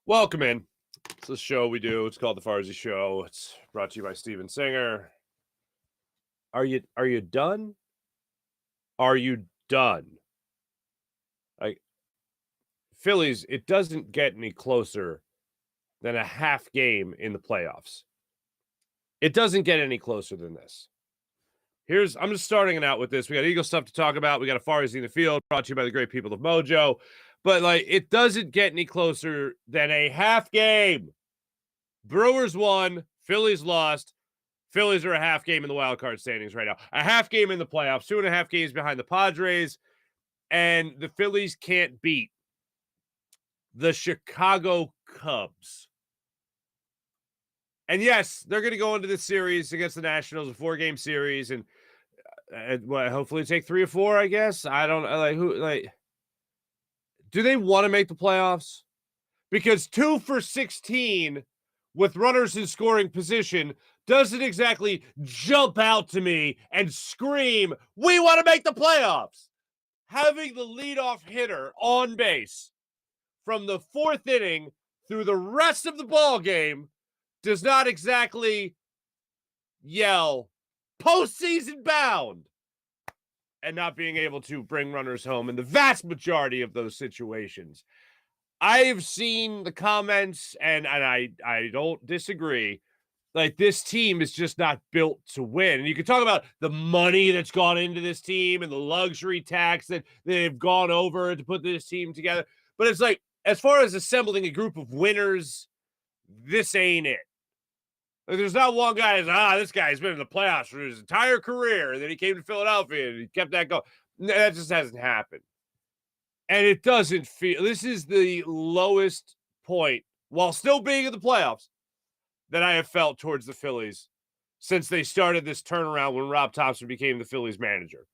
Welcome in. It's the show we do. It's called the Farzy Show. It's brought to you by Steven Singer. Are you done? Are you done? Like Phillies, it doesn't get any closer than a half game in the playoffs. It doesn't get any closer than this. I'm just starting it out with this. We got Eagle stuff to talk about. We got a Farzy in the field brought to you by the great people of Mojo. But, it doesn't get any closer than a half game. Brewers won. Phillies lost. Phillies are a half game in the wildcard standings right now. A half game in the playoffs. 2.5 games behind the Padres. And the Phillies can't beat the Chicago Cubs. And, yes, they're going to go into this series against the Nationals, a 4-game series. And hopefully take 3 or 4, I guess. I don't do they want to make the playoffs? Because 2 for 16 with runners in scoring position doesn't exactly jump out to me and scream, we want to make the playoffs. Having the leadoff hitter on base from the 4th inning through the rest of the ball game does not exactly yell, postseason bound. And not being able to bring runners home in the vast majority of those situations. I've seen the comments, and I don't disagree. This team is just not built to win. And you can talk about the money that's gone into this team and the luxury tax that they've gone over to put this team together. But it's as far as assembling a group of winners, this ain't it. There's not one guy that's, this guy's been in the playoffs for his entire career, and then he came to Philadelphia and he kept that going. That just hasn't happened. And it doesn't feel, this is the lowest point, while still being in the playoffs, that I have felt towards the Phillies since they started this turnaround when Rob Thompson became the Phillies manager.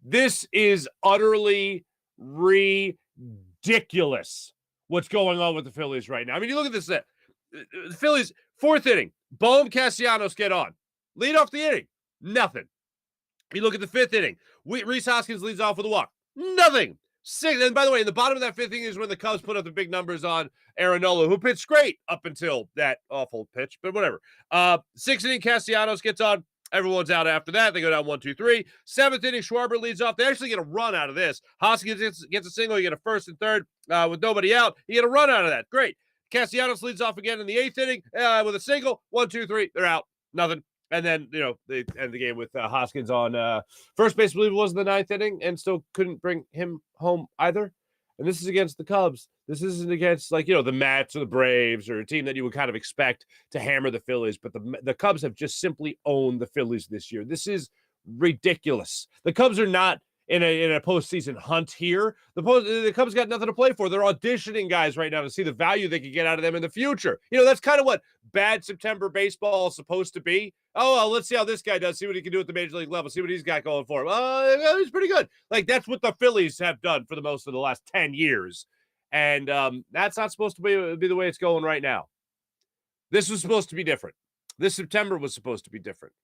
This is utterly ridiculous what's going on with the Phillies right now. I mean, you look at this, the Phillies, 4th inning, Bohm, Castellanos get on. Lead off the inning. Nothing. You look at the 5th inning. Rhys Hoskins leads off with a walk. Nothing. 6th, and by the way, in the bottom of that 5th inning is when the Cubs put up the big numbers on Aaron Nola, who pitched great up until that awful pitch, but whatever. 6th inning, Castellanos gets on. Everyone's out after that. They go down 1-2-3. 7th inning, Schwarber leads off. They actually get a run out of this. Hoskins gets a single. You get a 1st and 3rd with nobody out. You get a run out of that. Great. Castellanos leads off again in the 8th inning with a single. 1-2-3. They're out. Nothing. And then, they end the game with Hoskins on first base, I believe it was in the 9th inning, and still couldn't bring him home either. And this is against the Cubs. This isn't against, the Mets or the Braves or a team that you would kind of expect to hammer the Phillies. But the Cubs have just simply owned the Phillies this year. This is ridiculous. The Cubs are not in a postseason hunt here. The Cubs got nothing to play for. They're auditioning guys right now to see the value they can get out of them in the future. That's kind of what bad September baseball is supposed to be. Oh, well, let's see how this guy does. See what he can do at the major league level. See what he's got going for him. He's pretty good. That's what the Phillies have done for the most of the last 10 years. And that's not supposed to be the way it's going right now. This was supposed to be different. This September was supposed to be different.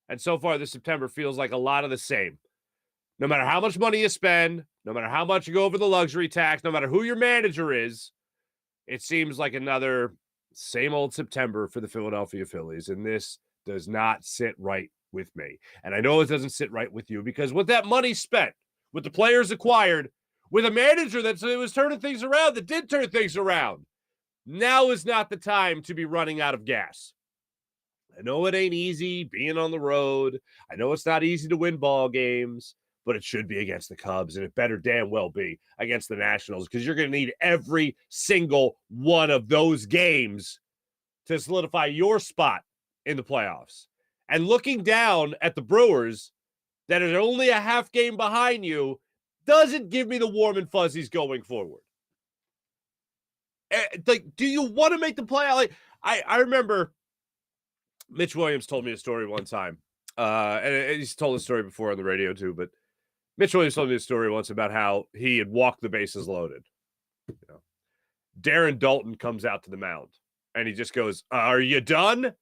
And so far, this September feels like a lot of the same. No matter how much money you spend, no matter how much you go over the luxury tax, no matter who your manager is, it seems like another same old September for the Philadelphia Phillies. And this does not sit right with me. And I know it doesn't sit right with you because with that money spent, with the players acquired, with a manager that was turning things around, that did turn things around, now is not the time to be running out of gas. I know it ain't easy being on the road. I know it's not easy to win ball games. But it should be against the Cubs, and it better damn well be against the Nationals because you're going to need every single one of those games to solidify your spot in the playoffs. And looking down at the Brewers that are only a half game behind you doesn't give me the warm and fuzzies going forward. Do you want to make the playoff? I remember Mitch Williams told me a story one time, and he's told a story before on the radio too, but Mitch Williams told me a story once about how he had walked the bases loaded. Darren Dalton comes out to the mound, and he just goes, are you done?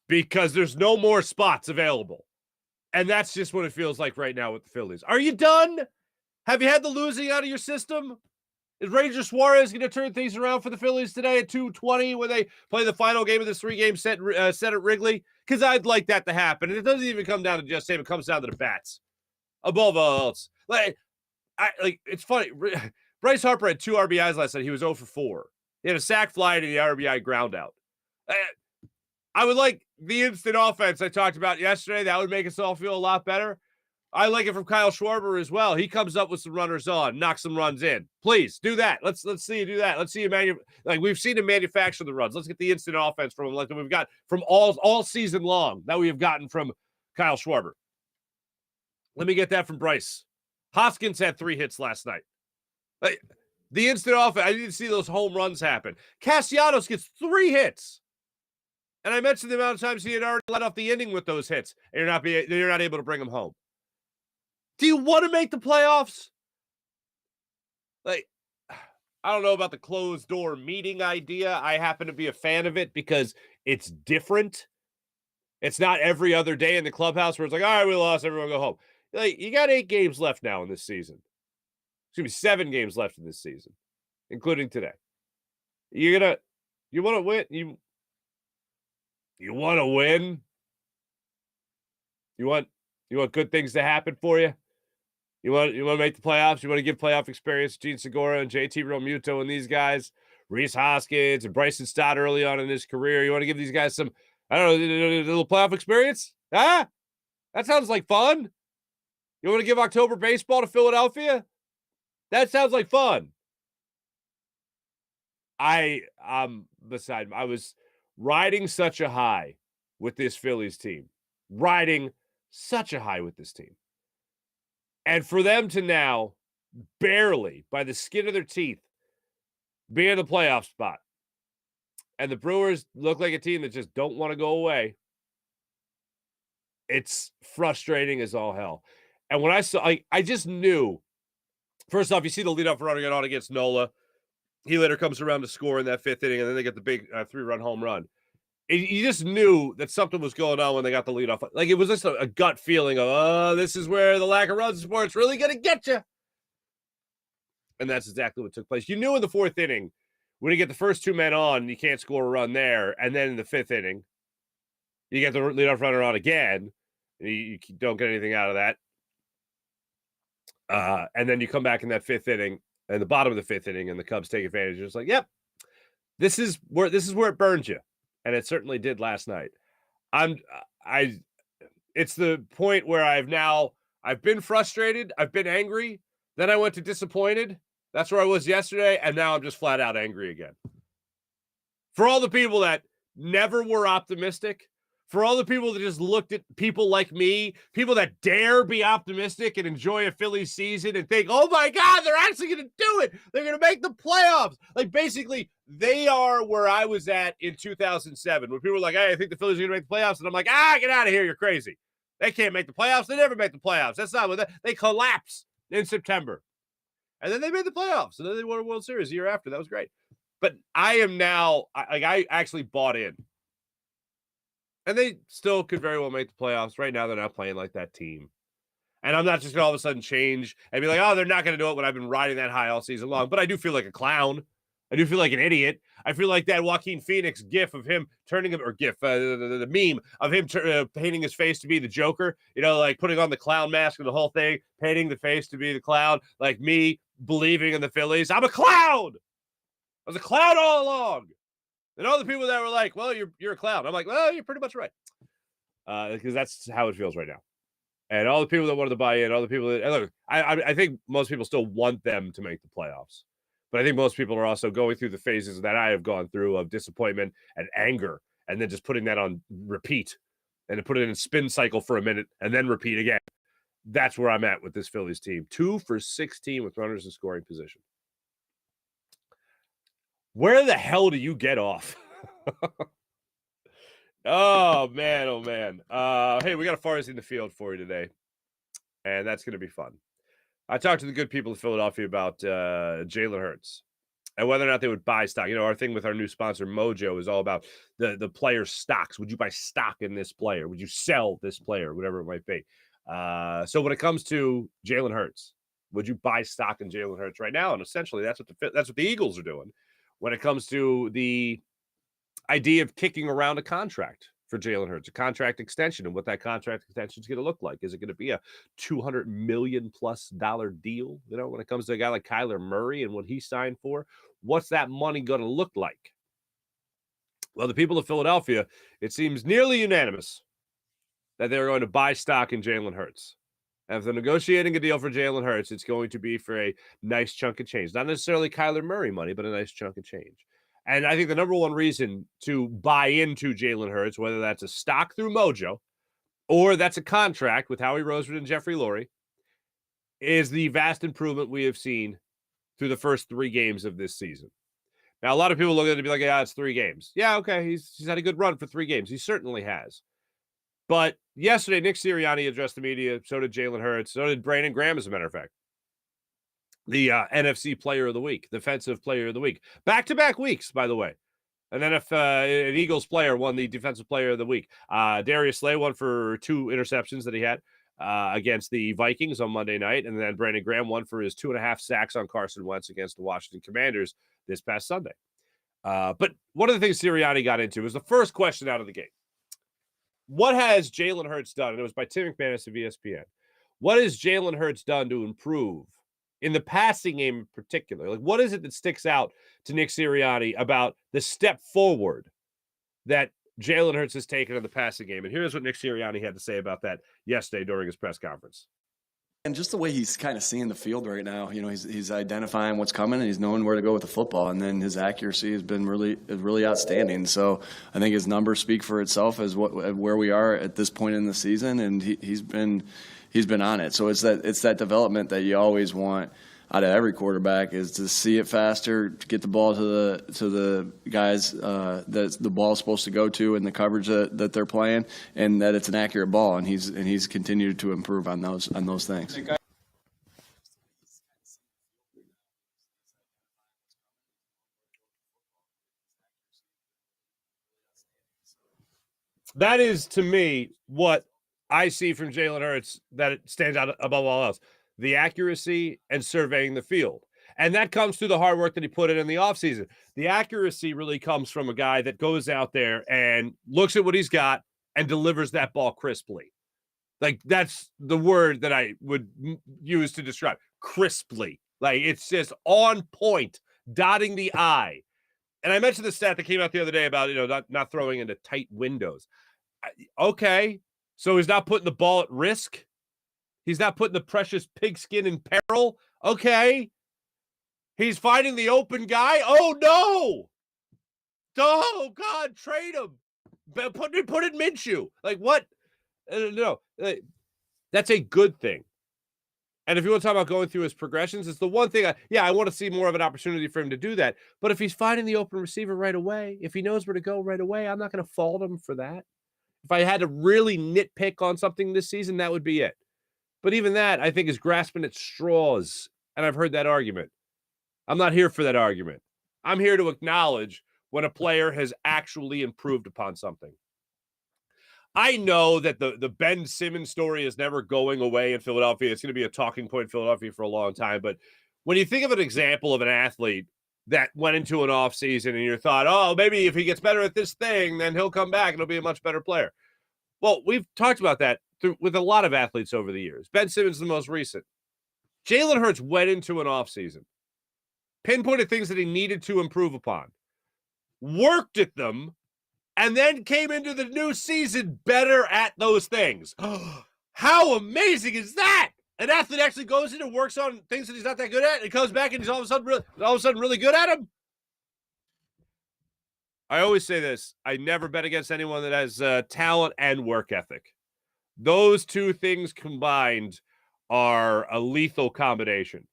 Because there's no more spots available. And that's just what it feels like right now with the Phillies. Are you done? Have you had the losing out of your system? Is Ranger Suarez going to turn things around for the Phillies today at 2:20 when they play the final game of this 3-game set at Wrigley? Because I'd like that to happen. And it doesn't even come down to just him. It comes down to the bats. Above all else. It's funny. Bryce Harper had 2 RBIs last night. He was 0 for 4. He had a sac fly and the RBI ground out. I would like the instant offense I talked about yesterday. That would make us all feel a lot better. I like it from Kyle Schwarber as well. He comes up with some runners on, knocks some runs in. Please do that. Let's see you do that. Let's see you we've seen him manufacture the runs. Let's get the instant offense from him like we've got from all season long that we have gotten from Kyle Schwarber. Let me get that from Bryce. Hoskins had 3 hits last night. The instant offense, I didn't see those home runs happen. Castellanos gets 3 hits. And I mentioned the amount of times he had already let off the inning with those hits, and you're not able to bring him home. Do you want to make the playoffs? I don't know about the closed door meeting idea. I happen to be a fan of it because it's different. It's not every other day in the clubhouse where it's like, all right, we lost, everyone go home. You got 8 games left now in this season. Excuse me, 7 games left in this season, including today. You want to win? You want to win? You want good things to happen for you? You want to make the playoffs? You want to give playoff experience to Gene Segura and JT Realmuto and these guys, Rhys Hoskins and Bryson Stott early on in his career. You want to give these guys some, I don't know, a little playoff experience? Huh? That sounds like fun. You want to give October baseball to Philadelphia? That sounds like fun. I was riding such a high with this Phillies team. Riding such a high with this team. And for them to now barely, by the skin of their teeth, be in the playoff spot. And the Brewers look like a team that just don't want to go away. It's frustrating as all hell. And when I saw, I just knew, first off, you see the leadoff runner get on against Nola. He later comes around to score in that 5th inning, and then they get the big 3-run home run. You just knew that something was going on when they got the lead off. It was just a gut feeling of, oh, this is where the lack of runs in sports really going to get you. And that's exactly what took place. You knew in the 4th inning, when you get the first 2 men on, you can't score a run there. And then in the 5th inning, you get the leadoff runner on again. And you don't get anything out of that. And then you come back in that 5th inning, and the bottom of the 5th inning, and the Cubs take advantage. You're just like, yep, this is where it burns you. And it certainly did last night. It's the point where I've been frustrated. I've been angry. Then I went to disappointed. That's where I was yesterday. And now I'm just flat out angry again. For all the people that never were optimistic, for all the people that just looked at people like me, people that dare be optimistic and enjoy a Phillies season and think, oh my God, they're actually going to do it. They're going to make the playoffs. Basically, they are where I was at in 2007, when people were like, hey, I think the Phillies are going to make the playoffs. And I'm like, get out of here. You're crazy. They can't make the playoffs. They never make the playoffs. That's not what they collapse in September. And then they made the playoffs. And then they won a World Series the year after. That was great. But I am now, I actually bought in. And they still could very well make the playoffs. Right now, they're not playing like that team. And I'm not just going to all of a sudden change and be like, oh, they're not going to do it when I've been riding that high all season long. But I do feel like a clown. I do feel like an idiot. I feel like that Joaquin Phoenix gif of him turning him, or gif, the meme of him painting his face to be the Joker, putting on the clown mask and the whole thing, painting the face to be the clown, like me believing in the Phillies. I'm a clown. I was a clown all along. And all the people that were like, well, you're a clown. I'm like, well, you're pretty much right. Because that's how it feels right now. And all the people that wanted to buy in, all the people that, look, I think most people still want them to make the playoffs. But I think most people are also going through the phases that I have gone through of disappointment and anger, and then just putting that on repeat and put it in a spin cycle for a minute and then repeat again. That's where I'm at with this Phillies team. 2 for 16 with runners in scoring position. Where the hell do you get off? Oh, man. Hey, we got a Farzy in the field for you today, and that's going to be fun. I talked to the good people in Philadelphia about Jalen Hurts and whether or not they would buy stock. Our thing with our new sponsor, Mojo, is all about the player stocks. Would you buy stock in this player? Would you sell this player? Whatever it might be. So when it comes to Jalen Hurts, Would you buy stock in Jalen Hurts right now? And essentially, that's what the Eagles are doing when it comes to the idea of kicking around a contract for Jalen Hurts, a contract extension, and what that contract extension is going to look like. Is it going to be a $200 million plus deal? You know, when it comes to a guy like Kyler Murray and what he signed for, what's that money going to look like? Well, the people of Philadelphia, it seems nearly unanimous that they're going to buy stock in Jalen Hurts. And if they're negotiating a deal for Jalen Hurts, it's going to be for a nice chunk of change. Not necessarily Kyler Murray money, but a nice chunk of change. And I think the number one reason to buy into Jalen Hurts, whether that's a stock through Mojo or that's a contract with Howie Roseman and Jeffrey Lurie, is the vast improvement we have seen through the first 3 games of this season. Now, a lot of people look at it and be like, yeah, it's 3 games. Yeah, okay, he's had a good run for 3 games. He certainly has. But yesterday, Nick Sirianni addressed the media. So did Jalen Hurts. So did Brandon Graham, as a matter of fact. The NFC Player of the Week, Defensive Player of the Week. Back-to-back weeks, by the way. And then if an Eagles player won the Defensive Player of the Week. Darius Slay won for 2 interceptions that he had against the Vikings on Monday night. And then Brandon Graham won for his 2.5 sacks on Carson Wentz against the Washington Commanders this past Sunday. But one of the things Sirianni got into was the first question out of the gate. What has Jalen Hurts done? And it was by Tim McManus of ESPN. What has Jalen Hurts done to improve in the passing game in particular? Like, what is it that sticks out to Nick Sirianni about the step forward that Jalen Hurts has taken in the passing game? And here's what Nick Sirianni had to say about that yesterday during his press conference. And just the way he's kind of seeing the field right now, you know, he's identifying what's coming and he's knowing where to go with the football. And then his accuracy has been really outstanding. So I think his numbers speak for itself as where we are at this point in the season, and he's been on it. So it's that development that you always want out of every quarterback, is to see it faster, to get the ball to the guys that the ball is supposed to go to, and the coverage that they're playing, and that it's an accurate ball. And he's continued to improve on those things. That is, to me, what I see from Jalen Hurts that it stands out above all else. The accuracy and surveying the field. And that comes through the hard work that he put in the offseason. The accuracy really comes from a guy that goes out there and looks at what he's got and delivers that ball crisply. Like, that's the word that I would use to describe. Crisply. Like, it's just on point, dotting the I. And I mentioned the stat that came out the other day about, not throwing into tight windows. Okay, so he's not putting the ball at risk. He's not putting the precious pigskin in peril. Okay. He's finding the open guy. Oh, no. Oh, God, trade him. Put in Minshew. Like, what? No. That's a good thing. And if you want to talk about going through his progressions, it's the one thing. I want to see more of an opportunity for him to do that. But if he's finding the open receiver right away, if he knows where to go right away, I'm not going to fault him for that. If I had to really nitpick on something this season, that would be it. But even that, I think, is grasping at straws. And I've heard that argument. I'm not here for that argument. I'm here to acknowledge when a player has actually improved upon something. I know that the Ben Simmons story is never going away in Philadelphia. It's going to be a talking point in Philadelphia for a long time. But when you think of an example of an athlete that went into an offseason and you thought, oh, maybe if he gets better at this thing, then he'll come back and he'll be a much better player. Well, we've talked about that with a lot of athletes over the years. Ben Simmons is the most recent. Jalen Hurts went into an offseason, pinpointed things that he needed to improve upon, worked at them, and then came into the new season better at those things. How amazing is that? An athlete actually goes in and works on things that he's not that good at, and he comes back and he's all of a sudden really good at them. I always say this. I never bet against anyone that has talent and work ethic. Those two things combined are a lethal combination.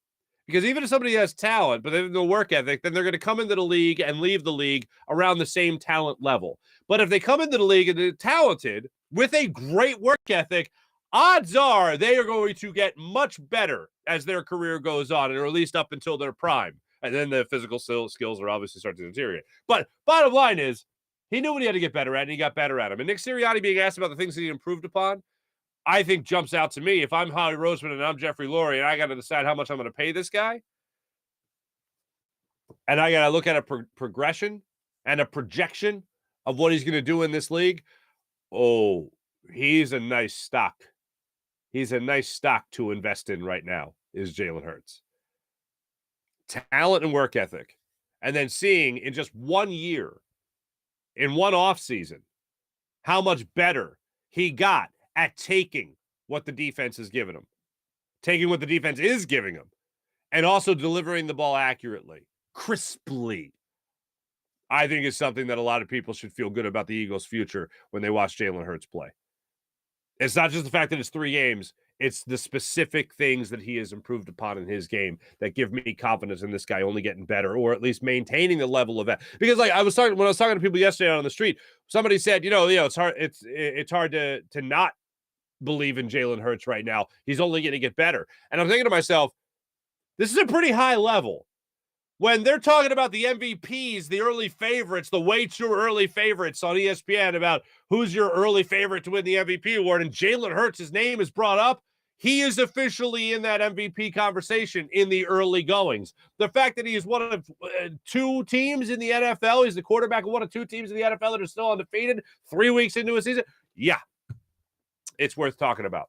Because even if somebody has talent, but they have no work ethic, then they're going to come into the league and leave the league around the same talent level. But if they come into the league and they're talented with a great work ethic, odds are they are going to get much better as their career goes on, or at least up until their prime. And then the physical skills are obviously starting to deteriorate. But bottom line is, he knew what he had to get better at, and he got better at them. And Nick Sirianni being asked about the things that he improved upon, I think jumps out to me. If I'm Howie Roseman and I'm Jeffrey Lurie and I got to decide how much I'm going to pay this guy, and I got to look at a progression and a projection of what he's going to do in this league, oh, he's a nice stock. He's a nice stock to invest in right now, is Jalen Hurts. Talent and work ethic. And then seeing in just 1 year, in one offseason, how much better he got at taking what the defense is giving him, taking what the defense is giving him, and also delivering the ball accurately, crisply, I think is something that a lot of people should feel good about the Eagles' future when they watch Jalen Hurts play. It's not just the fact that it's 3 games. It's the specific things that he has improved upon in his game that give me confidence in this guy only getting better, or at least maintaining the level of that. Because like when I was talking to people yesterday on the street, somebody said, it's hard. It's hard to not believe in Jalen Hurts right now. He's only going to get better. And I'm thinking to myself, this is a pretty high level. When they're talking about the MVPs, the early favorites, the way too early favorites on ESPN about who's your early favorite to win the MVP award, and Jalen Hurts' name is brought up, he is officially in that MVP conversation in the early goings. The fact that he is one of 2 teams in the NFL, he's the quarterback of one of 2 teams in the NFL that are still undefeated 3 weeks into a season, yeah, it's worth talking about.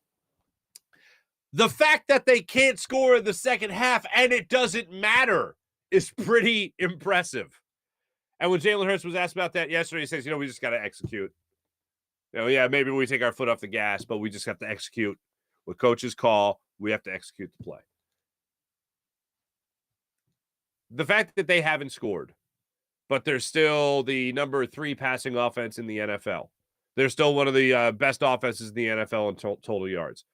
The fact that they can't score in the second half and it doesn't matter is pretty impressive. And when Jalen Hurts was asked about that yesterday, he says, we just got to execute. Maybe we take our foot off the gas, but we just have to execute what coaches call. We have to execute the play. The fact that they haven't scored, but they're still the number 3 passing offense in the NFL. They're still one of the best offenses in the NFL in total yards.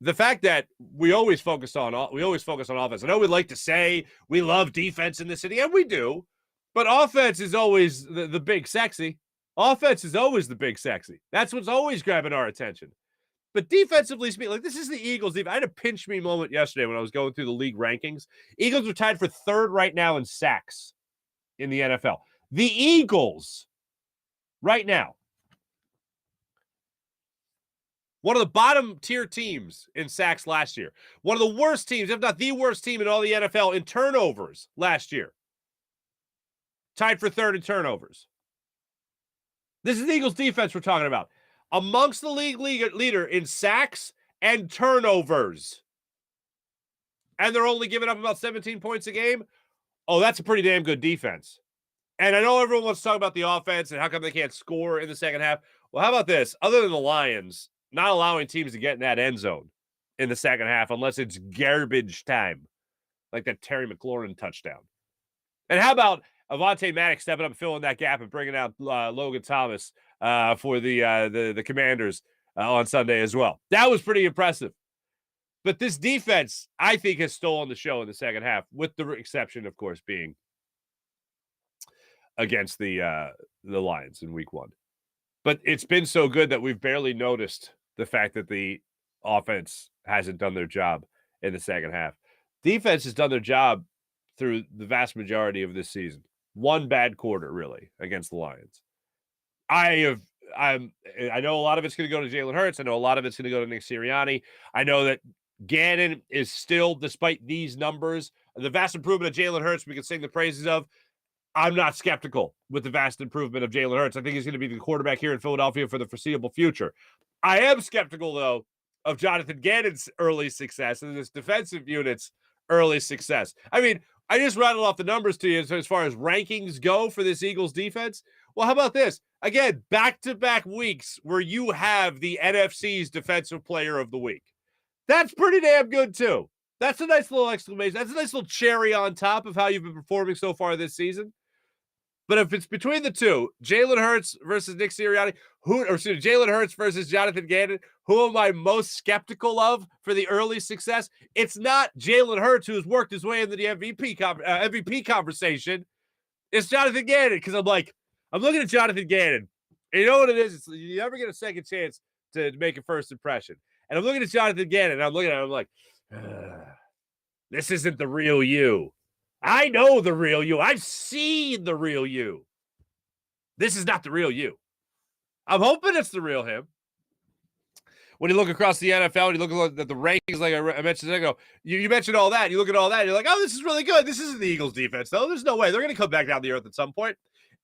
The fact that we always focus on offense. I know we like to say we love defense in the city, and we do, but offense is always the big sexy. Offense is always the big sexy. That's what's always grabbing our attention. But defensively speaking, like this is the Eagles. I had a pinch me moment yesterday when I was going through the league rankings. Eagles are tied for 3rd right now in sacks in the NFL. The Eagles right now, one of the bottom tier teams in sacks last year. One of the worst teams, if not the worst team in all the NFL in turnovers last year. Tied for 3rd in turnovers. This is the Eagles defense we're talking about. Amongst the league leader in sacks and turnovers. And they're only giving up about 17 points a game. Oh, that's a pretty damn good defense. And I know everyone wants to talk about the offense and how come they can't score in the second half. Well, how about this? Other than the Lions not allowing teams to get in that end zone in the second half unless it's garbage time, like that Terry McLaurin touchdown. And how about Avonte Maddox stepping up and filling that gap and bringing out Logan Thomas for the Commanders on Sunday as well. That was pretty impressive. But this defense, I think, has stolen the show in the second half, with the exception, of course, being against the Lions in week 1. But it's been so good that we've barely noticed the fact that the offense hasn't done their job in the second half. Defense has done their job through the vast majority of this season. 1 bad quarter, really, against the Lions. I know a lot of it's going to go to Jalen Hurts. I know a lot of it's going to go to Nick Sirianni. I know that Gannon is still, despite these numbers, the vast improvement of Jalen Hurts we can sing the praises of. I'm not skeptical with the vast improvement of Jalen Hurts. I think he's going to be the quarterback here in Philadelphia for the foreseeable future. I am skeptical, though, of Jonathan Gannon's early success and this defensive unit's early success. I mean, I just rattled off the numbers to you as far as rankings go for this Eagles defense. Well, how about this? Again, back-to-back weeks where you have the NFC's Defensive Player of the Week. That's pretty damn good, too. That's a nice little exclamation. That's a nice little cherry on top of how you've been performing so far this season. But if it's between the two, Jalen Hurts versus Nick Sirianni, Jalen Hurts versus Jonathan Gannon, who am I most skeptical of for the early success? It's not Jalen Hurts who's worked his way into the MVP conversation. It's Jonathan Gannon, because I'm looking at Jonathan Gannon, and you know what it is? You never get a second chance to make a first impression. And I'm looking at Jonathan Gannon, and I'm looking at him like, this isn't the real you. I know the real you. I've seen the real you. This is not the real you. I'm hoping it's the real him. when you look across the NFL and you look at the rankings, like I mentioned a second ago, you mentioned all that. You look at all that, and you're like, oh, this is really good. This isn't the Eagles' defense, though. There's no way they're going to come back down the earth at some point.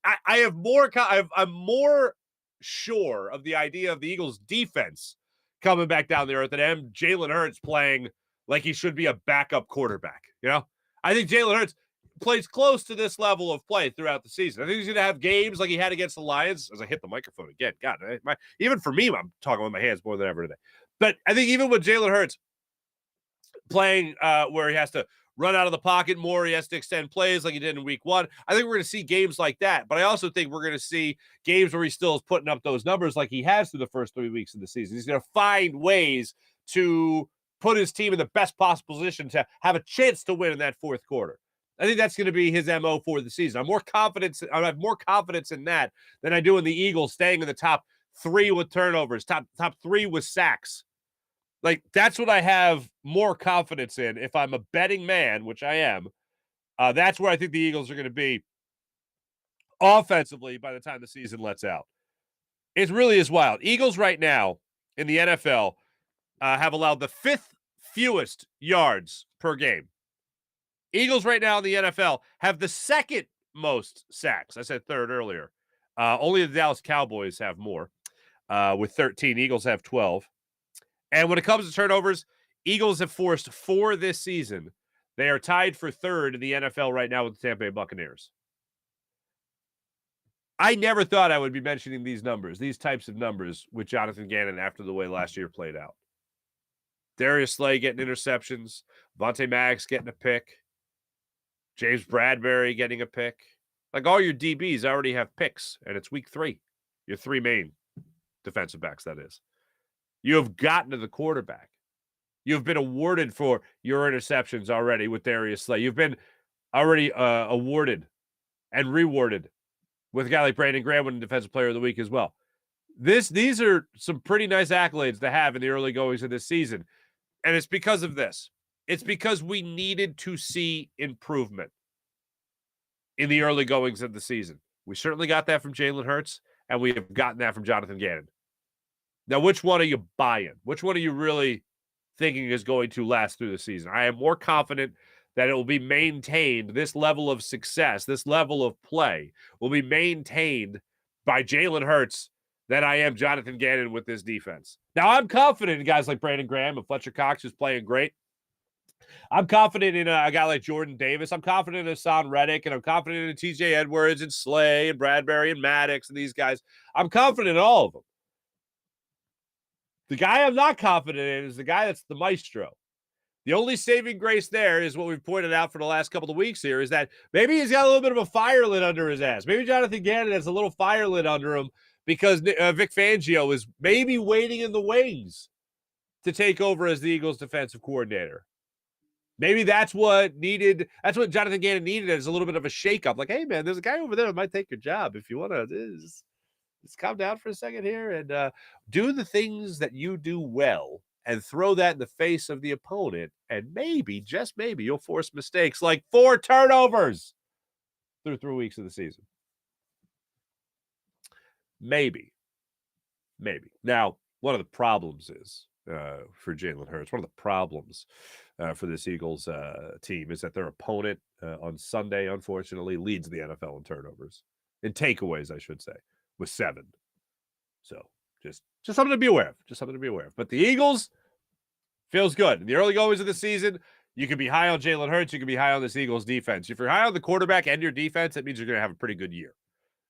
I'm more sure of the idea of the Eagles' defense coming back down the earth than I am Jalen Hurts playing like he should be a backup quarterback. I think Jalen Hurts plays close to this level of play throughout the season. I think he's going to have games like he had against the Lions. As I hit the microphone again, God, even for me, I'm talking with my hands more than ever today. But I think even with Jalen Hurts playing where he has to run out of the pocket more, he has to extend plays like he did in week 1, I think we're going to see games like that. But I also think we're going to see games where he still is putting up those numbers like he has through the first 3 weeks of the season. He's going to find ways to put his team in the best possible position to have a chance to win in that fourth quarter. I think that's going to be his MO for the season. I have more confidence in that than I do in the Eagles staying in the top 3 with turnovers, top 3 with sacks. Like, that's what I have more confidence in. If I'm a betting man, which I am, that's where I think the Eagles are going to be offensively by the time the season lets out. It really is wild. Eagles right now in the NFL have allowed the 5th fewest yards per game. Eagles right now in the NFL have the 2nd most sacks. I said 3rd earlier. Only the Dallas Cowboys have more with 13. Eagles have 12. And when it comes to turnovers, Eagles have forced 4 this season. They are tied for 3rd in the NFL right now with the Tampa Bay Buccaneers. I never thought I would be mentioning these numbers, these types of numbers with Jonathan Gannon after the way last year played out. Darius Slay getting interceptions, Vontae Maggs getting a pick, James Bradbury getting a pick. Like, all your DBs already have picks, and it's week 3. Your 3 main defensive backs, that is. You have gotten to the quarterback. You've been awarded for your interceptions already with Darius Slay. You've been already awarded and rewarded with a guy like Brandon Graham winning Defensive Player of the Week as well. These are some pretty nice accolades to have in the early goings of this season. And it's because of this. It's because we needed to see improvement in the early goings of the season. We certainly got that from Jalen Hurts, and we have gotten that from Jonathan Gannon. Now, which one are you buying? Which one are you really thinking is going to last through the season? I am more confident that it will be maintained. This level of success, this level of play will be maintained by Jalen Hurts than I am Jonathan Gannon with this defense. Now, I'm confident in guys like Brandon Graham and Fletcher Cox, who's playing great. I'm confident in a guy like Jordan Davis. I'm confident in Hassan Reddick, and I'm confident in TJ Edwards and Slay and Bradbury and Maddox and these guys. I'm confident in all of them. The guy I'm not confident in is the guy that's the maestro. The only saving grace there is what we've pointed out for the last couple of weeks here, is that maybe he's got a little bit of a fire lit under his ass. Maybe Jonathan Gannon has a little fire lit under him because Vic Fangio is maybe waiting in the wings to take over as the Eagles defensive coordinator. Maybe that's what Jonathan Gannon needed, is a little bit of a shakeup. Like, hey, man, there's a guy over there that might take your job. If you want to just calm down for a second here and do the things that you do well and throw that in the face of the opponent. And maybe, just maybe, you'll force mistakes like 4 turnovers through 3 weeks of the season. Maybe. Now, one of the problems is for Jalen Hurts, one of the problems for this Eagles team is that their opponent on Sunday, unfortunately, leads the NFL in turnovers. In takeaways, I should say, with 7. So just something to be aware of. But the Eagles feels good. In the early goings of the season, you can be high on Jalen Hurts. You can be high on this Eagles defense. If you're high on the quarterback and your defense, it means you're going to have a pretty good year.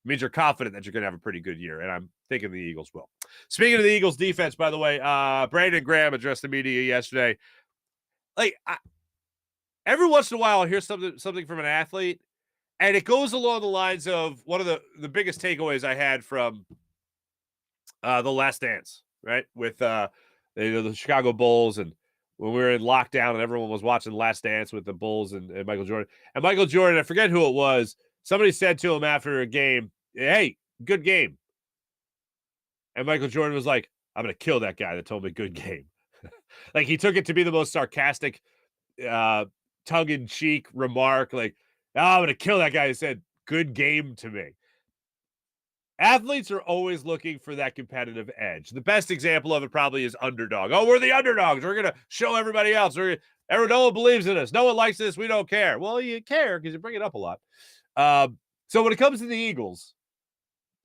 It means you're confident that you're going to have a pretty good year, and I'm thinking the Eagles will. Speaking of the Eagles defense, by the way, Brandon Graham addressed the media yesterday. Like, every once in a while, I'll hear something from an athlete, and it goes along the lines of one of the biggest takeaways I had from The Last Dance, right? With the Chicago Bulls, and when we were in lockdown and everyone was watching The Last Dance with the Bulls and Michael Jordan. And Michael Jordan, I forget who it was, somebody said to him after a game, hey, good game. And Michael Jordan was like, I'm going to kill that guy that told me good game. Like, he took it to be the most sarcastic, tongue-in-cheek remark. Like, oh, I'm going to kill that guy who said good game to me. Athletes are always looking for that competitive edge. The best example of it probably is underdog. Oh, we're the underdogs. We're going to show everybody else. No one believes in us. No one likes this. We don't care. Well, you care because you bring it up a lot. So when it comes to the Eagles,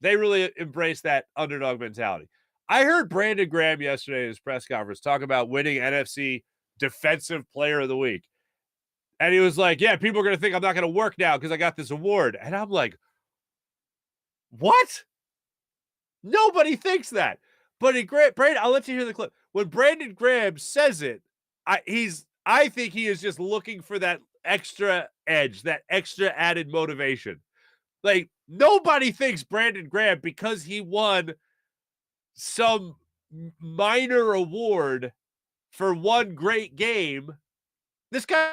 they really embrace that underdog mentality. I heard Brandon Graham yesterday in his press conference talk about winning NFC Defensive Player of the Week. And he was like, yeah, people are going to think I'm not going to work now because I got this award. And I'm like, what? Nobody thinks that. But Brandon, I'll let you hear the clip. When Brandon Graham says it, I think he is just looking for that extra edge, that extra added motivation. Like, nobody thinks Brandon Graham, because he won some minor award for one great game, this guy.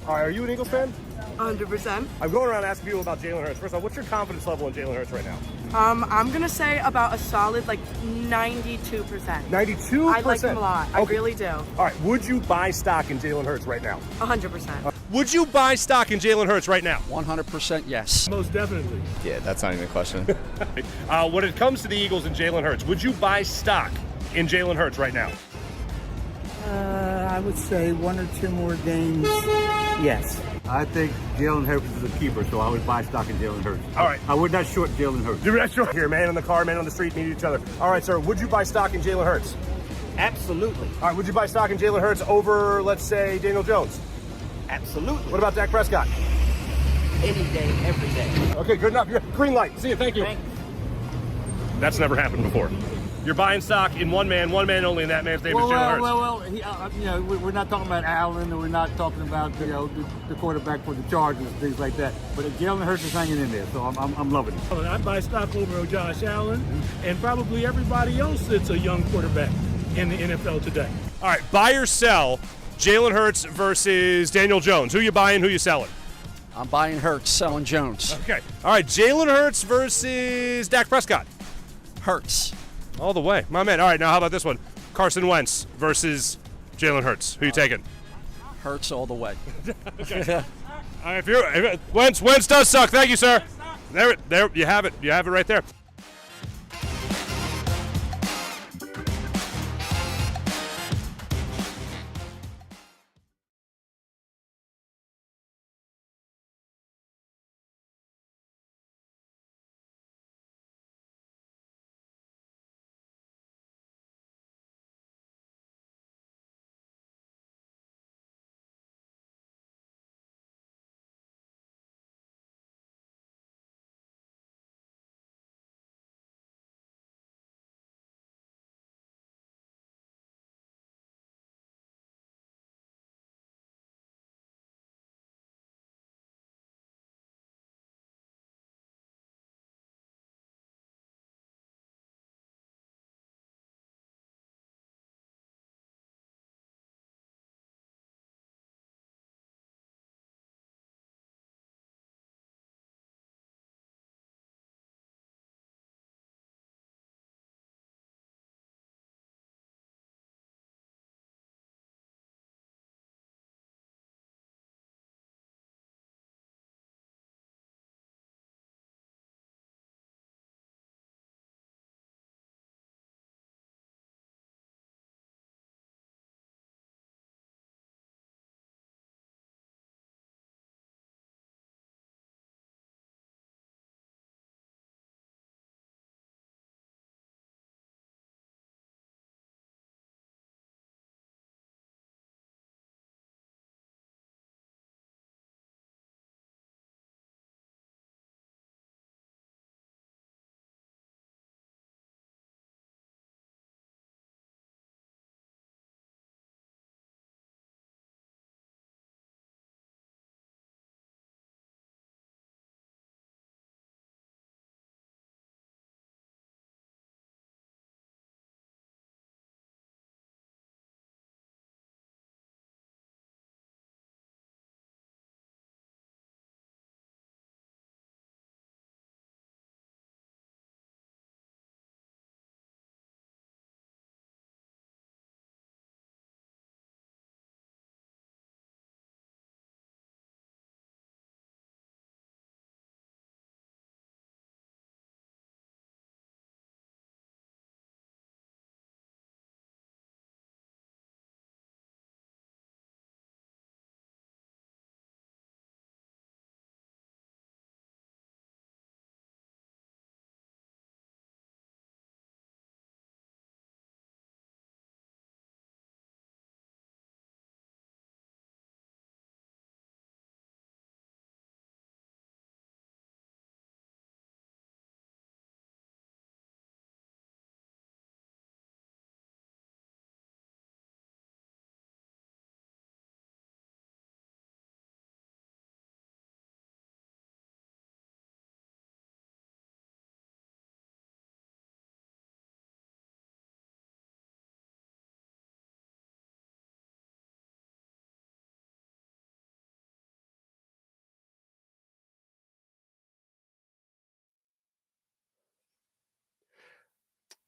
All right, are you an Eagles fan? 100%. I'm going around asking people about Jalen Hurts. First of all, what's your confidence level in Jalen Hurts right now? I'm going to say about a solid, 92%. 92%? I like him a lot. I really do. All right, would you buy stock in Jalen Hurts right now? 100%. Would you buy stock in Jalen Hurts right now? 100% yes. Most definitely. Yeah, that's not even a question. When it comes to the Eagles and Jalen Hurts, would you buy stock in Jalen Hurts right now? I would say one or two more games, yes. I think Jalen Hurts is a keeper, so I would buy stock in Jalen Hurts. All right. I would not short Jalen Hurts. You're not sure. Here, man in the car, man on the street, meet each other. All right, sir, would you buy stock in Jalen Hurts? Absolutely. All right, would you buy stock in Jalen Hurts over, let's say, Daniel Jones? Absolutely. What about Dak Prescott? Any day, every day. Okay, good enough. Green light. See you. Thank you. Thanks. That's never happened before. You're buying stock in one man only, and that man's name is Jalen Hurts. We're not talking about Allen, or we're not talking about the quarterback for the Chargers and things like that. But Jalen Hurts is hanging in there, so I'm loving it. I buy stock over Josh Allen and probably everybody else that's a young quarterback in the NFL today. All right, buy or sell Jalen Hurts versus Daniel Jones. Who you buying, who you selling? I'm buying Hurts, selling Jones. Okay. All right, Jalen Hurts versus Dak Prescott. Hurts. All the way. My man. All right, now how about this one? Carson Wentz versus Jalen Hurts. Who you taking? Hurts all the way. Okay. All right, if Wentz does suck. Thank you, sir. There you have it. You have it right there.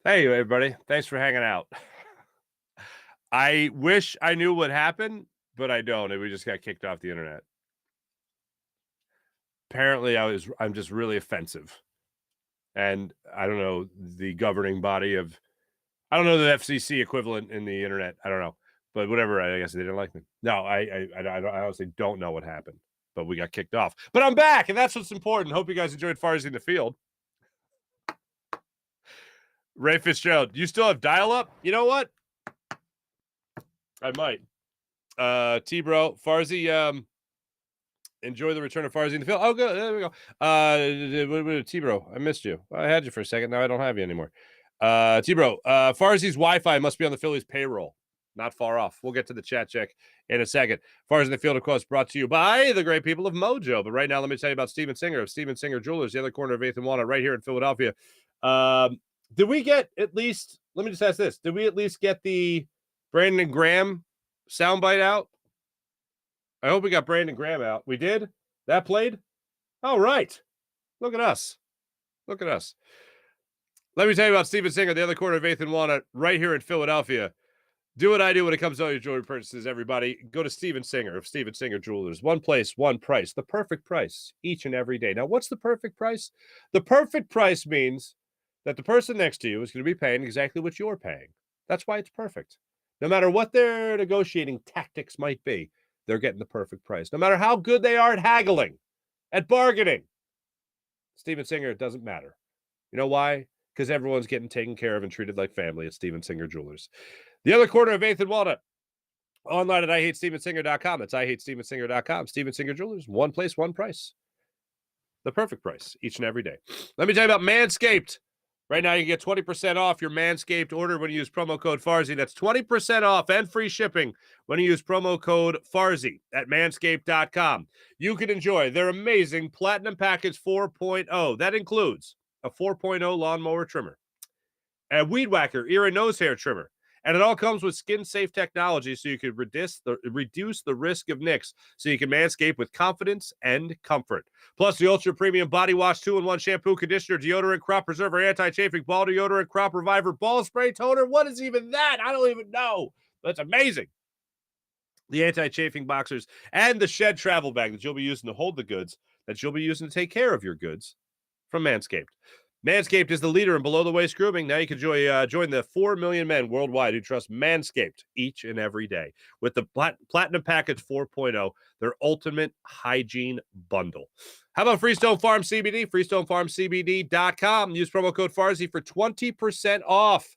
Hey, everybody. Thanks for hanging out. I wish I knew what happened, but I don't. We just got kicked off the internet. Apparently, I'm just really offensive. And I don't know the governing body of, I don't know the FCC equivalent in the internet. I don't know. But whatever, I guess they didn't like me. No, I honestly don't know what happened. But we got kicked off. But I'm back, and that's what's important. Hope you guys enjoyed Farzy in the field. Ray Fitzgerald, you still have dial-up? You know what? I might. T-Bro, Farzy, enjoy the return of Farzy in the field. Oh, good. There we go. T-Bro, I missed you. I had you for a second. Now I don't have you anymore. T-Bro, Farzi's Wi-Fi must be on the Phillies payroll. Not far off. We'll get to the chat check in a second. Farzi in the Field, of course, brought to you by the great people of Mojo. But right now, let me tell you about Steven Singer of Steven Singer Jewelers, the other corner of 8th and Walnut, right here in Philadelphia. Did we get at least, let me just ask this, did we at least get the Brandon Graham soundbite out? I hope we got Brandon Graham out. We did? That played? All right. Look at us. Look at us. Let me tell you about Steven Singer, the other corner of 8th and Walnut, right here in Philadelphia. Do what I do when it comes to all your jewelry purchases, everybody. Go to Steven Singer of Steven Singer Jewelers. One place, one price. The perfect price each and every day. Now, what's the perfect price? The perfect price means that the person next to you is going to be paying exactly what you're paying. That's why it's perfect. No matter what their negotiating tactics might be, they're getting the perfect price. No matter how good they are at haggling, at bargaining, Steven Singer, it doesn't matter. You know why? Because everyone's getting taken care of and treated like family at Steven Singer Jewelers. The other corner of 8th and Walnut, online at IHateStevenSinger.com. That's IHateStevenSinger.com. Steven Singer Jewelers, one place, one price. The perfect price each and every day. Let me tell you about Manscaped. Right now, you can get 20% off your Manscaped order when you use promo code Farzy. That's 20% off and free shipping when you use promo code Farzy at Manscaped.com. You can enjoy their amazing Platinum Package 4.0. That includes a 4.0 lawnmower trimmer, a Weed Whacker ear and nose hair trimmer, and it all comes with skin-safe technology so you can reduce the risk of nicks so you can manscape with confidence and comfort. Plus, the ultra-premium body wash 2-in-1 shampoo, conditioner, deodorant, crop preserver, anti-chafing, ball deodorant, crop reviver, ball spray toner. What is even that? I don't even know. That's amazing. The anti-chafing boxers and the shed travel bag that you'll be using to hold the goods, that you'll be using to take care of your goods from Manscaped. Manscaped is the leader in below-the-waist grooming. Now you can join the 4 million men worldwide who trust Manscaped each and every day with the Platinum Package 4.0, their ultimate hygiene bundle. How about Freestone Farm CBD? FreestoneFarmCBD.com. Use promo code Farzy for 20% off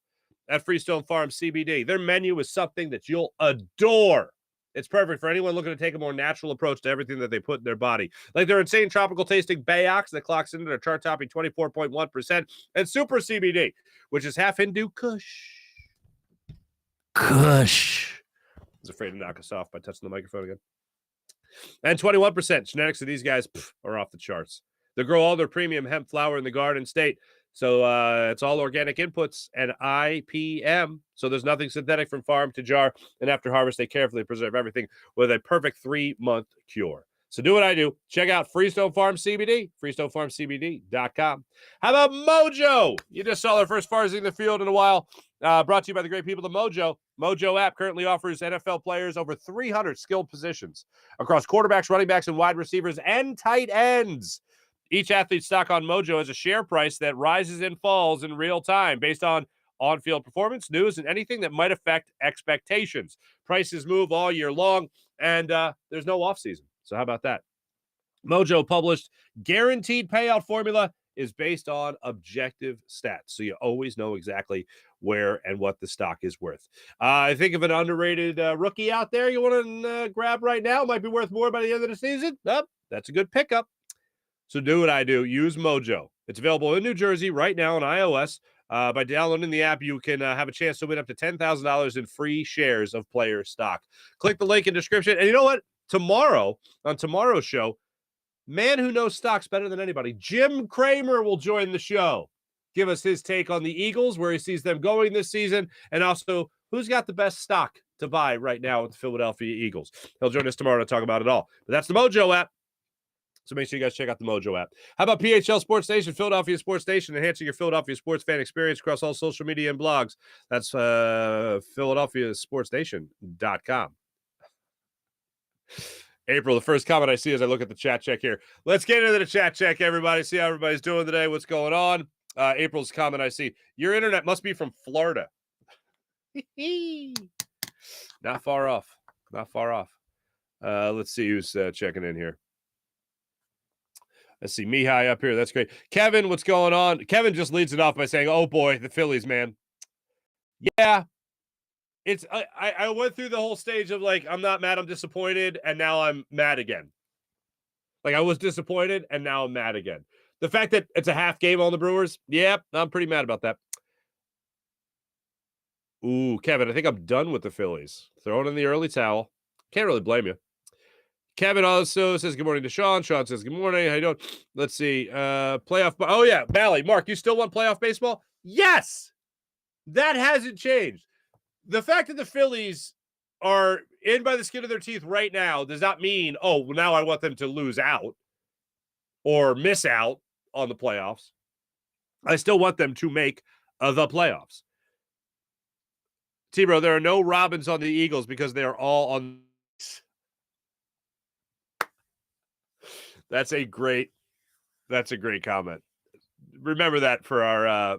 at Freestone Farm CBD. Their menu is something that you'll adore. It's perfect for anyone looking to take a more natural approach to everything that they put in their body. Like their insane tropical tasting Bayox that clocks into their chart topping 24.1%, and Super CBD, which is half Hindu Kush. Kush. I was afraid to knock us off by touching the microphone again. And 21%. Genetics of these guys are off the charts. They grow all their premium hemp flower in the Garden State. So it's all organic inputs and IPM. So there's nothing synthetic from farm to jar. And after harvest, they carefully preserve everything with a perfect 3-month cure. So do what I do. Check out Freestone Farm CBD, FreestoneFarmCBD.com. How about Mojo? You just saw their first Farzy in the Field in a while. Brought to you by the great people of Mojo. Mojo app currently offers NFL players over 300 skilled positions across quarterbacks, running backs, and wide receivers and tight ends. Each athlete's stock on Mojo has a share price that rises and falls in real time based on on-field performance, news, and anything that might affect expectations. Prices move all year long, and there's no offseason. So how about that? Mojo published guaranteed payout formula is based on objective stats. So you always know exactly where and what the stock is worth. I think of an underrated rookie out there you want to grab right now. Might be worth more by the end of the season. That's a good pickup. So do what I do. Use Mojo. It's available in New Jersey right now on iOS. By downloading the app, you can have a chance to win up to $10,000 in free shares of player stock. Click the link in description. And you know what? Tomorrow, on tomorrow's show, man who knows stocks better than anybody, Jim Cramer will join the show. Give us his take on the Eagles, where he sees them going this season, and also who's got the best stock to buy right now with the Philadelphia Eagles. He'll join us tomorrow to talk about it all. But that's the Mojo app. So make sure you guys check out the Mojo app. How about PHL Sports Station, Philadelphia Sports Station, enhancing your Philadelphia sports fan experience across all social media and blogs. That's PhiladelphiaSportsStation.com. April, the first comment I see as I look at the chat check here. Let's get into the chat check, everybody. See how everybody's doing today. What's going on? April's comment I see. Your internet must be from Florida. Not far off. Not far off. Let's see who's checking in here. Let's see, Mihai up here. That's great. Kevin, what's going on? Kevin just leads it off by saying, oh, boy, the Phillies, man. Yeah. It's I went through the whole stage of, like, I'm not mad, I'm disappointed, and now I'm mad again. Like, I was disappointed, and now I'm mad again. The fact that it's a half game on the Brewers, yeah, I'm pretty mad about that. Ooh, Kevin, I think I'm done with the Phillies. Throwing in the early towel. Can't really blame you. Kevin also says good morning to Sean. Sean says good morning. How you doing? Let's see. Playoff. Oh, yeah. Bally. Mark, you still want playoff baseball? Yes. That hasn't changed. The fact that the Phillies are in by the skin of their teeth right now does not mean, oh, well, now I want them to lose out or miss out on the playoffs. I still want them to make the playoffs. T-Bro, there are no Robins on the Eagles because they are all on. That's a great comment. Remember that for our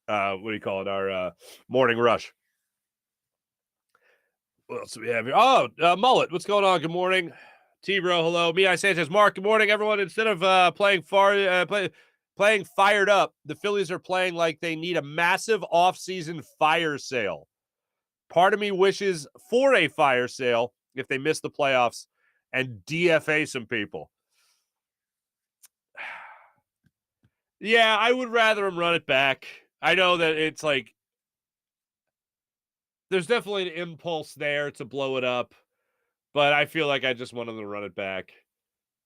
what do you call it? Our morning rush. What else do we have here? Oh, Mullet, what's going on? Good morning. T-Bro, hello. Mihai Sanchez, Mark, good morning, everyone. Instead of playing fired up, the Phillies are playing like they need a massive offseason fire sale. Part of me wishes for a fire sale if they miss the playoffs and DFA some people. Yeah, I would rather them run it back. I know that it's like there's definitely an impulse there to blow it up, but I feel like I just want them to run it back.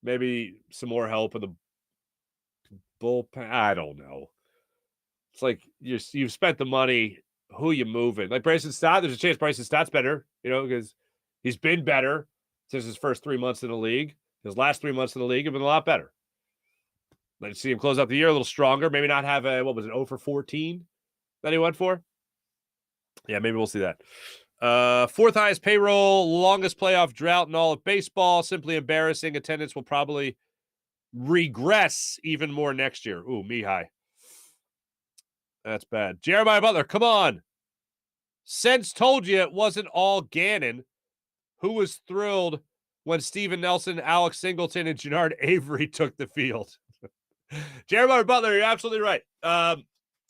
Maybe some more help in the bullpen. I don't know. It's like you've spent the money. Who you moving? Like Bryson Stott, there's a chance Bryson Stott's better, because he's been better since his first 3 months in the league. His last 3 months in the league have been a lot better. Let's see him close out the year a little stronger. Maybe not have a, 0 for 14 that he went for? Yeah, maybe we'll see that. Fourth highest payroll, longest playoff drought in all of baseball. Simply embarrassing. Attendance will probably regress even more next year. Ooh, Mihai. That's bad. Jeremiah Butler, come on. Sense told you it wasn't all Gannon. Who was thrilled when Steven Nelson, Alex Singleton, and Jannard Avery took the field? Jeremiah Butler, you're absolutely right.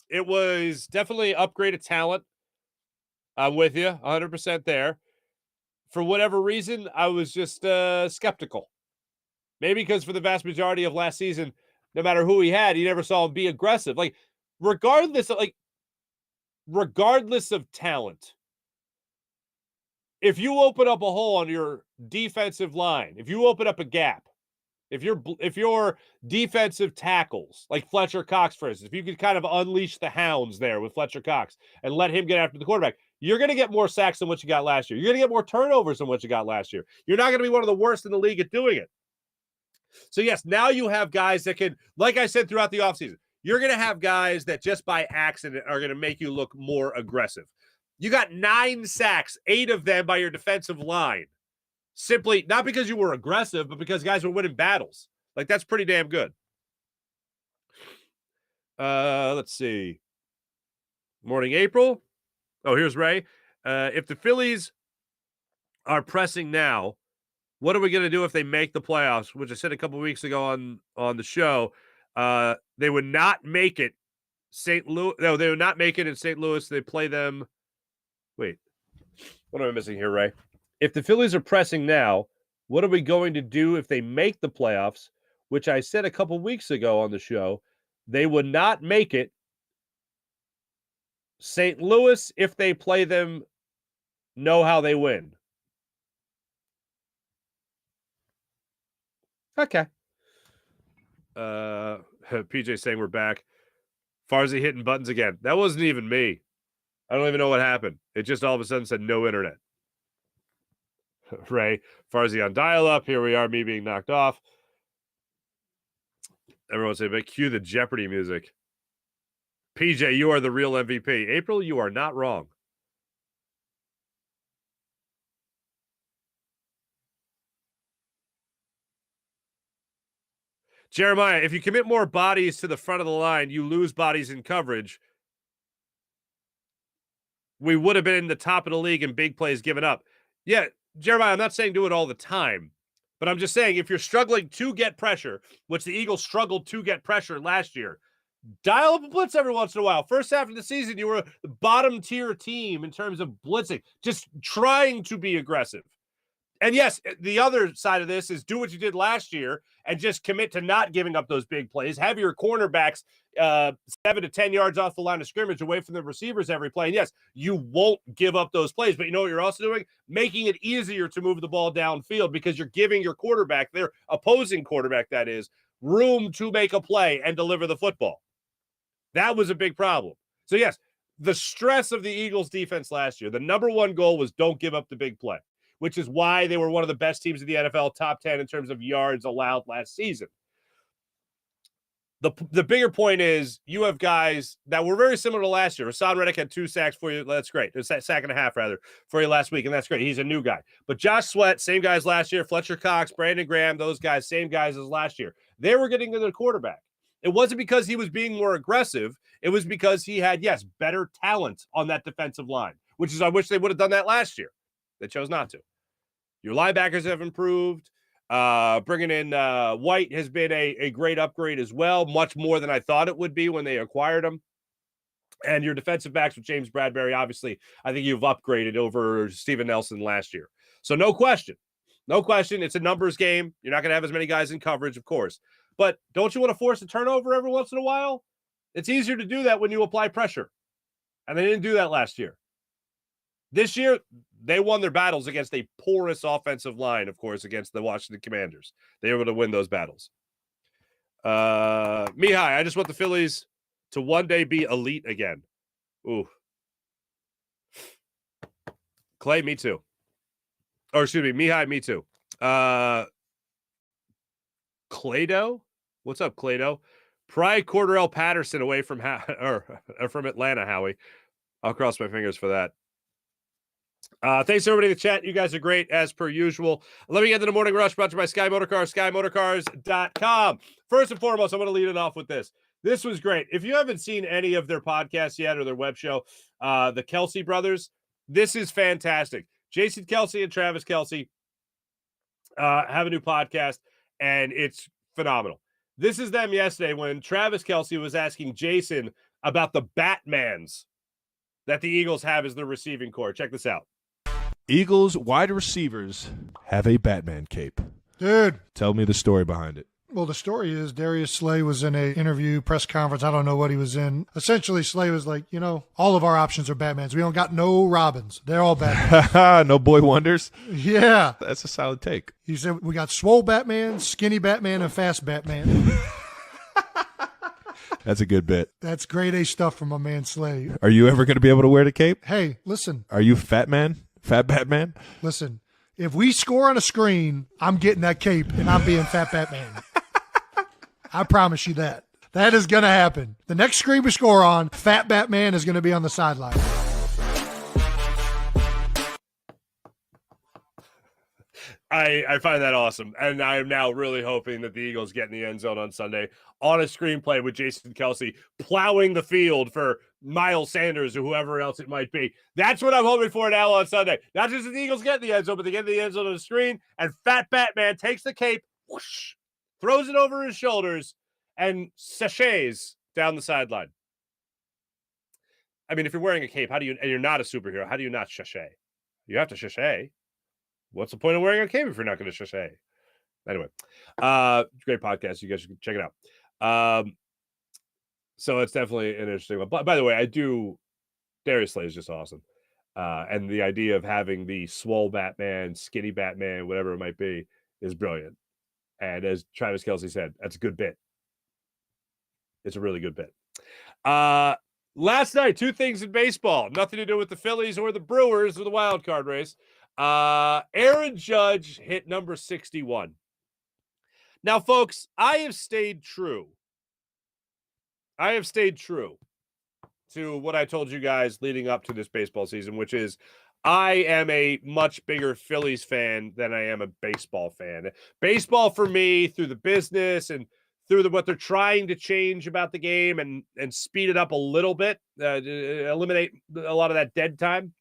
It was definitely upgraded talent. I'm with you 100% there. For whatever reason, I was just skeptical. Maybe because for the vast majority of last season, no matter who he had, you never saw him be aggressive. Like, regardless of talent, if you open up a hole on your defensive line, if you open up a gap, if your defensive tackles, like Fletcher Cox, for instance, if you could kind of unleash the hounds there with Fletcher Cox and let him get after the quarterback, you're going to get more sacks than what you got last year. You're going to get more turnovers than what you got last year. You're not going to be one of the worst in the league at doing it. So, yes, now you have guys that can, like I said throughout the offseason, you're going to have guys that just by accident are going to make you look more aggressive. You got 9 sacks, 8 of them by your defensive line. Simply, not because you were aggressive, but because guys were winning battles. Like, that's pretty damn good. Let's see. Morning, April. Oh, here's Ray. If the Phillies are pressing now, what are we going to do if they make the playoffs? Which I said a couple of weeks ago on the show. They would not make it. St. Louis. No, they would not make it in St. Louis. They play them. Wait, what am I missing here, Ray? If the Phillies are pressing now, what are we going to do if they make the playoffs? Which I said a couple weeks ago on the show. They would not make it. St. Louis, if they play them, know how they win. Okay. PJ saying we're back. Farzy hitting buttons again. That wasn't even me. I don't even know what happened. It just all of a sudden said no internet. Ray, Farzy on dial-up. Here we are, me being knocked off. Everyone say, but cue the Jeopardy music. PJ, you are the real MVP. April, you are not wrong. Jeremiah, if you commit more bodies to the front of the line, you lose bodies in coverage. We would have been in the top of the league in big plays given up. Yeah, Jeremiah, I'm not saying do it all the time, but I'm just saying if you're struggling to get pressure, which the Eagles struggled to get pressure last year, dial up a blitz every once in a while. First half of the season, you were the bottom tier team in terms of blitzing, just trying to be aggressive. And yes, the other side of this is do what you did last year and just commit to not giving up those big plays. Have your cornerbacks 7 to 10 yards off the line of scrimmage away from the receivers every play. And yes, you won't give up those plays, but you know what you're also doing? Making it easier to move the ball downfield because you're giving your quarterback, their opposing quarterback that is, room to make a play and deliver the football. That was a big problem. So yes, the stress of the Eagles defense last year, the number one goal was don't give up the big play, which is why they were one of the best teams in the NFL, top 10 in terms of yards allowed last season. The bigger point is you have guys that were very similar to last year. Hassan Reddick had 2 sacks for you. That's great. A sack and a half, rather, for you last week, and that's great. He's a new guy. But Josh Sweat, same guys last year. Fletcher Cox, Brandon Graham, those guys, same guys as last year. They were getting to the quarterback. It wasn't because he was being more aggressive. It was because he had, yes, better talent on that defensive line, which is I wish they would have done that last year. They chose not to. Your linebackers have improved. Bringing in White has been a great upgrade as well, much more than I thought it would be when they acquired him. And your defensive backs with James Bradbury, obviously, I think you've upgraded over Steven Nelson last year. So no question. No question. It's a numbers game. You're not going to have as many guys in coverage, of course. But don't you want to force a turnover every once in a while? It's easier to do that when you apply pressure. And they didn't do that last year. This year, they won their battles against a porous offensive line, of course, against the Washington Commanders. They were able to win those battles. Mihai, I just want the Phillies to one day be elite again. Ooh. Clay, me too. Or excuse me, Mihai, me too. Claydo? What's up, Claydo? Pry Cordarrelle Patterson away from from Atlanta, Howie. I'll cross my fingers for that. Thanks everybody in the chat. You guys are great as per usual. Let me get to the morning rush brought to you by Sky Motorcars, SkyMotorcars.com. First and foremost, I'm going to lead it off with this. This was great. If you haven't seen any of their podcasts yet or their web show, the Kelsey brothers, this is fantastic. Jason Kelsey and Travis Kelsey have a new podcast, and it's phenomenal. This is them yesterday when Travis Kelsey was asking Jason about the Batmans that the Eagles have as their receiving core. Check this out. Eagles wide receivers have a Batman cape. Dude. Tell me the story behind it. Well, the story is Darius Slay was in an interview, press conference. I don't know what he was in. Essentially, Slay was like, all of our options are Batmans. We don't got no Robins. They're all Batmans. No boy wonders? Yeah. That's a solid take. He said, we got swole Batman, skinny Batman, and fast Batman. That's a good bit. That's grade A stuff from my man Slay. Are you ever going to be able to wear the cape? Hey, listen. Are you Fat Man? Fat Batman? Listen, if we score on a screen, I'm getting that cape and I'm being Fat Batman. I promise you that. That is going to happen. The next screen we score on, Fat Batman is going to be on the sideline. I find that awesome. And I am now really hoping that the Eagles get in the end zone on Sunday on a screenplay with Jason Kelsey plowing the field for Miles Sanders or whoever else it might be. That's what I'm hoping for now on Sunday. Not just that the Eagles get in the end zone, but they get in the end zone on the screen, and Fat Batman takes the cape, whoosh, throws it over his shoulders, and sachets down the sideline. I mean, if you're wearing a cape, and you're not a superhero, how do you not sachet? You have to sachet. What's the point of wearing a cape if you're not going to sachet? Anyway, great podcast. You guys should check it out. So it's definitely an interesting one. But by the way, Darius Slay is just awesome. And the idea of having the swole Batman, skinny Batman, whatever it might be, is brilliant. And as Travis Kelsey said, that's a good bit. It's a really good bit. Last night, 2 things in baseball. Nothing to do with the Phillies or the Brewers or the wild card race. Aaron Judge hit number 61. Now, folks, I have stayed true to what I told you guys leading up to this baseball season, which is I am a much bigger Phillies fan than I am a baseball fan. Baseball for me, through the business and through what they're trying to change about the game and speed it up a little bit, eliminate a lot of that dead time.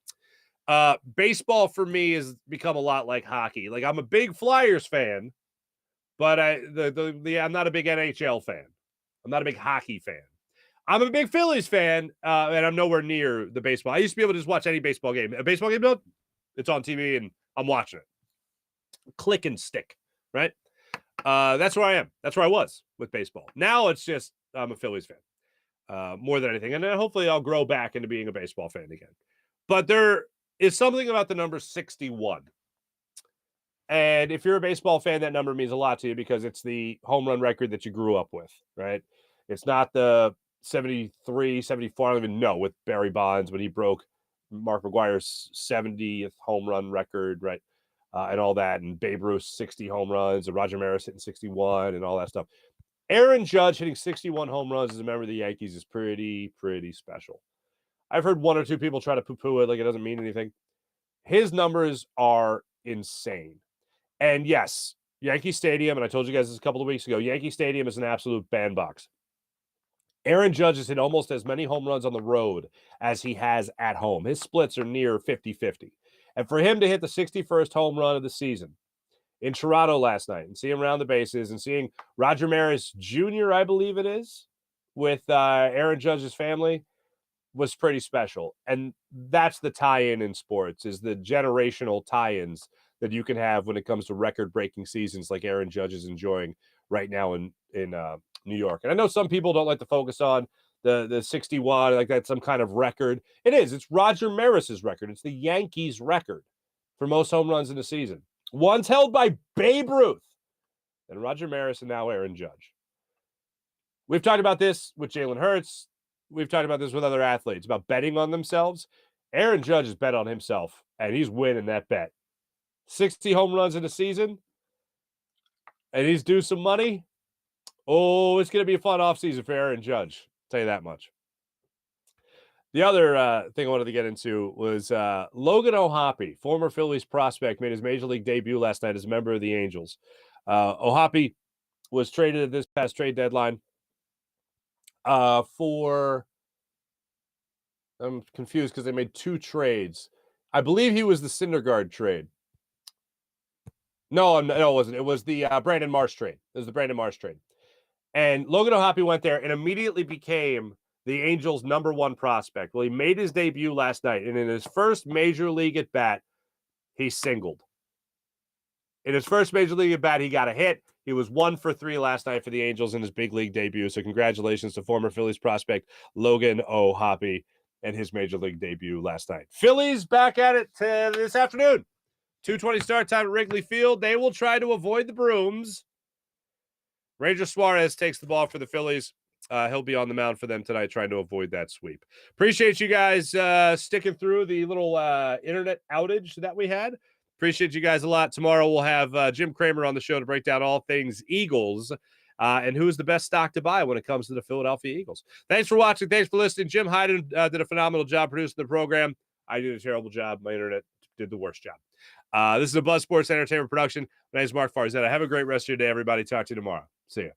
Baseball for me has become a lot like hockey. Like, I'm a big Flyers fan, but I'm not a big NHL fan. I'm not a big hockey fan. I'm a big Phillies fan, and I'm nowhere near the baseball. I used to be able to just watch any baseball game. A baseball game, it's on TV, and I'm watching it. click and stick, right? That's where I am. That's where I was with baseball. Now it's just I'm a Phillies fan more than anything. And then hopefully I'll grow back into being a baseball fan again. But there is something about the number 61. And if you're a baseball fan, that number means a lot to you because it's the home run record that you grew up with, right? It's not the 73, 74, I don't even know, with Barry Bonds when he broke Mark McGwire's 70th home run record, right? And all that, and Babe Ruth 60 home runs, and Roger Maris hitting 61 and all that stuff. Aaron Judge hitting 61 home runs as a member of the Yankees is pretty special. I've heard one or two people try to poo-poo it like it doesn't mean anything. His numbers are insane. And yes, Yankee Stadium, and I told you guys this a couple of weeks ago, Yankee Stadium is an absolute bandbox. Aaron Judge has hit almost as many home runs on the road as he has at home. His splits are near 50-50. And for him to hit the 61st home run of the season in Toronto last night and see him around the bases and seeing Roger Maris Jr., I believe it is, with Aaron Judge's family was pretty special. And that's the tie-in in sports, is the generational tie-ins that you can have when it comes to record-breaking seasons like Aaron Judge is enjoying right now in New York. And I know some people don't like to focus on the 61, like that's some kind of record. It is. It's Roger Maris's record. It's the Yankees' record for most home runs in the season. Once held by Babe Ruth, and Roger Maris, and now Aaron Judge. We've talked about this with Jalen Hurts. We've talked about this with other athletes, about betting on themselves. Aaron Judge has bet on himself, and he's winning that bet. 60 home runs in a season, and he's due some money. Oh, it's going to be a fun offseason for Aaron Judge. I'll tell you that much. The other thing I wanted to get into was Logan O'Hoppe, former Phillies prospect, made his major league debut last night as a member of the Angels. O'Hoppe was traded at this past trade deadline for, I'm confused because they made two trades. I believe he was the Syndergaard trade. No, it wasn't. It was the Brandon Marsh trade. It was the Brandon Marsh trade. And Logan O'Hoppe went there and immediately became the Angels' number one prospect. Well, he made his debut last night, and in his first major league at bat, he singled. In his first major league at bat, he got a hit. He was 1 for 3 last night for the Angels in his big league debut. So congratulations to former Phillies prospect Logan O'Hoppe and his major league debut last night. Phillies back at it this afternoon. 2:20 start time at Wrigley Field. They will try to avoid the brooms. Ranger Suarez takes the ball for the Phillies. He'll be on the mound for them tonight, trying to avoid that sweep. Appreciate you guys sticking through the little internet outage that we had. Appreciate you guys a lot. Tomorrow we'll have Jim Kramer on the show to break down all things Eagles and who's the best stock to buy when it comes to the Philadelphia Eagles. Thanks for watching. Thanks for listening. Jim Hyden did a phenomenal job producing the program. I did a terrible job. My internet did the worst job. This is a Buzz Sports Entertainment production. My name is Mark Farzetta. Have a great rest of your day, everybody. Talk to you tomorrow. See ya.